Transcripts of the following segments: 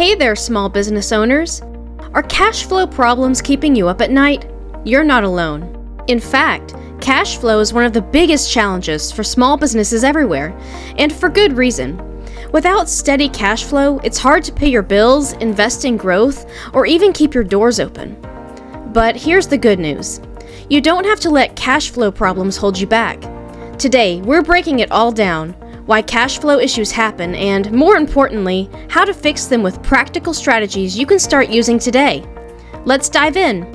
Hey there, small business owners! Are cash flow problems keeping you up at night? You're not alone. In fact, cash flow is one of the biggest challenges for small businesses everywhere, and for good reason. Without steady cash flow, it's hard to pay your bills, invest in growth, or even keep your doors open. But here's the good news. You don't have to let cash flow problems hold you back. Today, we're breaking it all down, why cash flow issues happen, and more importantly, how to fix them with practical strategies you can start using today. Let's dive in.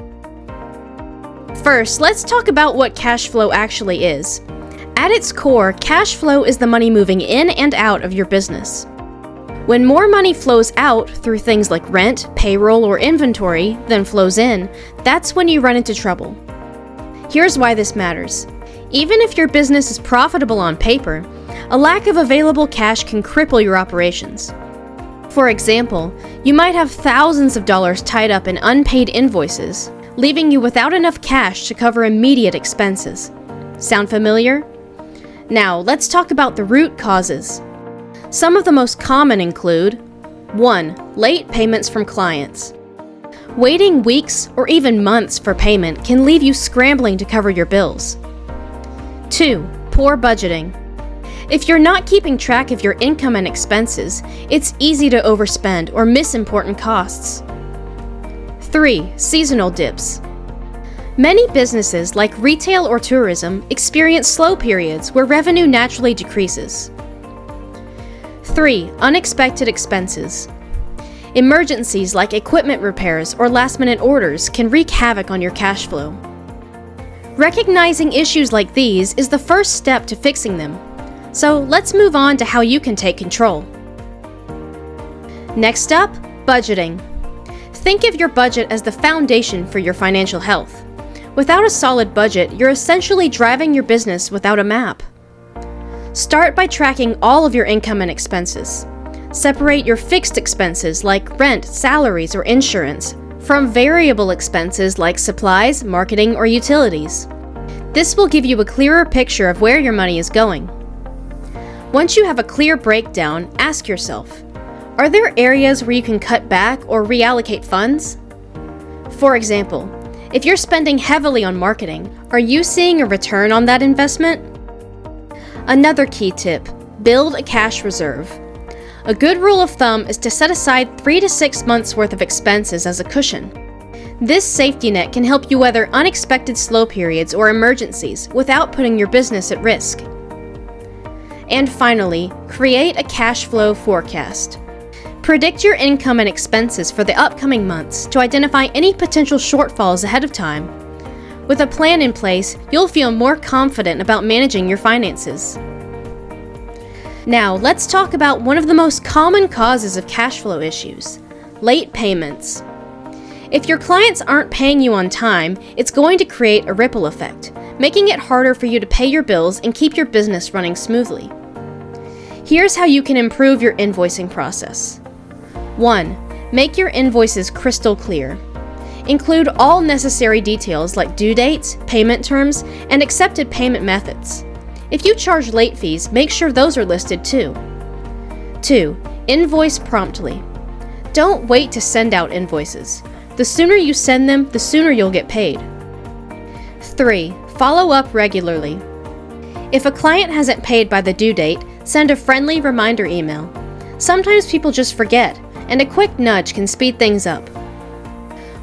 First, let's talk about what cash flow actually is. At its core, cash flow is the money moving in and out of your business. When more money flows out through things like rent, payroll, or inventory than flows in, that's when you run into trouble. Here's why this matters. Even if your business is profitable on paper, a lack of available cash can cripple your operations. For example, you might have thousands of dollars tied up in unpaid invoices, leaving you without enough cash to cover immediate expenses. Sound familiar? Now, let's talk about the root causes. Some of the most common include 1. Late payments from clients. Waiting weeks or even months for payment can leave you scrambling to cover your bills. 2. Poor budgeting. If you're not keeping track of your income and expenses, it's easy to overspend or miss important costs. 3. Seasonal dips. Many businesses, like retail or tourism, experience slow periods where revenue naturally decreases. 3. Unexpected expenses. Emergencies like equipment repairs or last-minute orders can wreak havoc on your cash flow. Recognizing issues like these is the first step to fixing them. So let's move on to how you can take control. Next up, budgeting. Think of your budget as the foundation for your financial health. Without a solid budget, you're essentially driving your business without a map. Start by tracking all of your income and expenses. Separate your fixed expenses like rent, salaries, or insurance from variable expenses like supplies, marketing, or utilities. This will give you a clearer picture of where your money is going. Once you have a clear breakdown, ask yourself, are there areas where you can cut back or reallocate funds? For example, if you're spending heavily on marketing, are you seeing a return on that investment? Another key tip, build a cash reserve. A good rule of thumb is to set aside 3 to 6 months' worth of expenses as a cushion. This safety net can help you weather unexpected slow periods or emergencies without putting your business at risk. And finally, create a cash flow forecast. Predict your income and expenses for the upcoming months to identify any potential shortfalls ahead of time. With a plan in place, you'll feel more confident about managing your finances. Now, let's talk about one of the most common causes of cash flow issues: late payments. If your clients aren't paying you on time, it's going to create a ripple effect, making it harder for you to pay your bills and keep your business running smoothly. Here's how you can improve your invoicing process. 1. Make your invoices crystal clear. Include all necessary details like due dates, payment terms, and accepted payment methods. If you charge late fees, make sure those are listed too. 2. Invoice promptly. Don't wait to send out invoices. The sooner you send them, the sooner you'll get paid. 3. Follow up regularly. If a client hasn't paid by the due date, send a friendly reminder email. Sometimes people just forget, and a quick nudge can speed things up.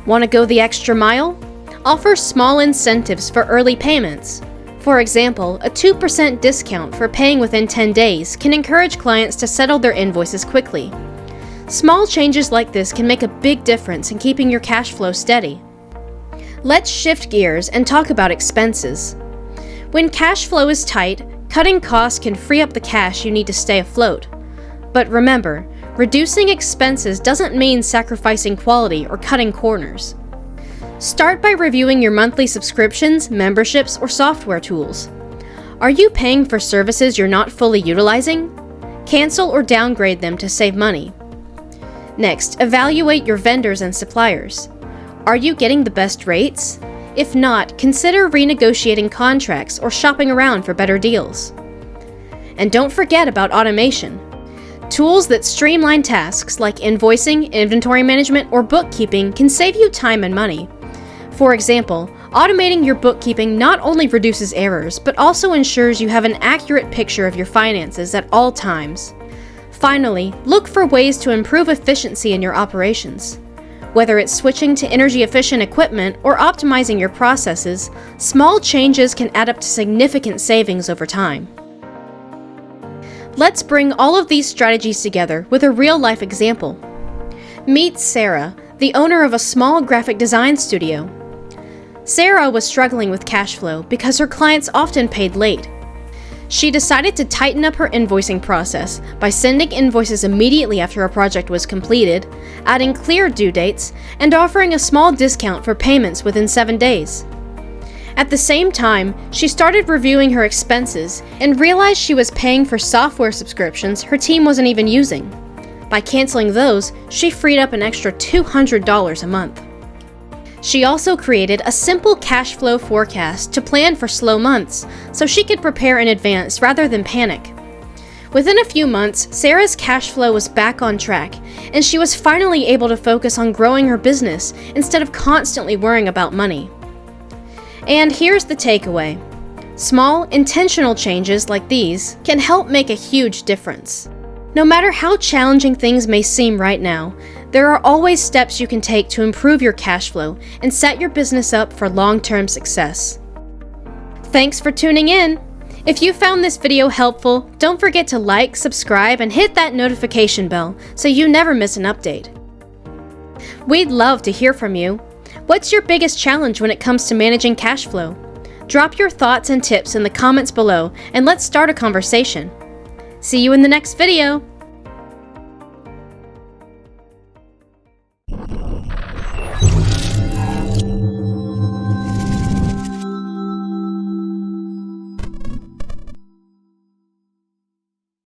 Want to go the extra mile? Offer small incentives for early payments. For example, a 2% discount for paying within 10 days can encourage clients to settle their invoices quickly. Small changes like this can make a big difference in keeping your cash flow steady. Let's shift gears and talk about expenses. When cash flow is tight, cutting costs can free up the cash you need to stay afloat. But remember, reducing expenses doesn't mean sacrificing quality or cutting corners. Start by reviewing your monthly subscriptions, memberships, or software tools. Are you paying for services you're not fully utilizing? Cancel or downgrade them to save money. Next, evaluate your vendors and suppliers. Are you getting the best rates? If not, consider renegotiating contracts or shopping around for better deals. And don't forget about automation. Tools that streamline tasks like invoicing, inventory management, or bookkeeping can save you time and money. For example, automating your bookkeeping not only reduces errors, but also ensures you have an accurate picture of your finances at all times. Finally, look for ways to improve efficiency in your operations. Whether it's switching to energy-efficient equipment or optimizing your processes, small changes can add up to significant savings over time. Let's bring all of these strategies together with a real-life example. Meet Sarah, the owner of a small graphic design studio. Sarah was struggling with cash flow because her clients often paid late. She decided to tighten up her invoicing process by sending invoices immediately after a project was completed, adding clear due dates, and offering a small discount for payments within 7 days. At the same time, she started reviewing her expenses and realized she was paying for software subscriptions her team wasn't even using. By canceling those, she freed up an extra $200 a month. She also created a simple cash flow forecast to plan for slow months, so she could prepare in advance rather than panic. Within a few months, Sarah's cash flow was back on track, and she was finally able to focus on growing her business instead of constantly worrying about money. And here's the takeaway. Small, intentional changes like these can help make a huge difference. No matter how challenging things may seem right now, there are always steps you can take to improve your cash flow and set your business up for long-term success. Thanks for tuning in. If you found this video helpful, don't forget to like, subscribe, and hit that notification bell so you never miss an update. We'd love to hear from you. What's your biggest challenge when it comes to managing cash flow? Drop your thoughts and tips in the comments below, and let's start a conversation. See you in the next video!